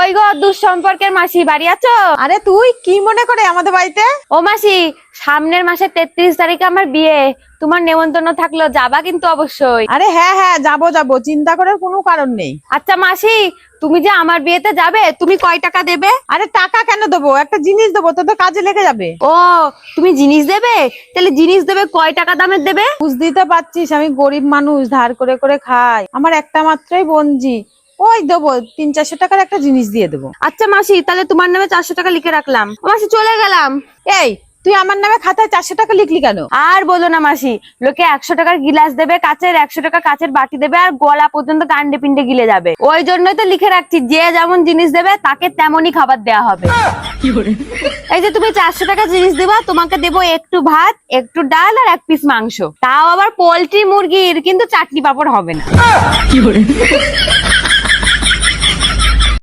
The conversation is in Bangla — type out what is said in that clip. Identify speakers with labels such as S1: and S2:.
S1: কই গো দুঃসম্পর্কের মাসি, বাড়ি আছো?
S2: আরে তুই কি মনে করে আমাদের বাড়িতে?
S1: ও মাসি, সামনের মাসের 33 তারিখে আমার বিয়ে, তোমার নেমন্তন্ন থাকলো, যাবা কিন্তু অবশ্যই।
S2: আরে হ্যাঁ হ্যাঁ যাবো যাবো, চিন্তা করার কোনো কারণ নেই।
S1: আচ্ছা মাসি, তুমি যে আমার বিয়েতে যাবে, তুমি কয় টাকা দেবে?
S2: আরে টাকা কেন দেবো, একটা জিনিস দেবো, তো তো কাজে লেগে যাবে।
S1: ও, তুমি জিনিস দেবে? তাহলে জিনিস দেবে কয় টাকা দামের দেবে?
S2: বুঝতেই তো পারছিস আমি গরিব মানুষ, ধার করে করে খাই, আমার একটা মাত্রই বোনজি, ওই দেবো 300-400 টাকার একটা জিনিস দিয়ে দেবো।
S1: আচ্ছা মাসি, তাহলে তোমার নামে 400 টাকা লিখে রাখলাম। মাসি চলে গেলাম।
S2: এই তুই আমার নামে খাতায় 400 টাকা লিখলি কেন?
S1: আর বলো না মাসি, লোকে 100 টাকার গিলাস দেবে কাচের, 100 টাকা কাচের বাটি দেবে, আর গলা পর্যন্ত কান্ডে পিন্ডে গিলে যাবে। ওই জন্যই তো লিখে রাখছি, যে যেমন জিনিস দেবে তাকে তেমনই খাবার দেওয়া হবে। এই যে তুমি 400 টাকা জিনিস দিবা, তোমাকে দেবো একটু ভাত, একটু ডাল আর 1 পিস মাংস, তাও আবার পোল্ট্রি মুরগির, কিন্তু চাটনি পাপড় হবে না।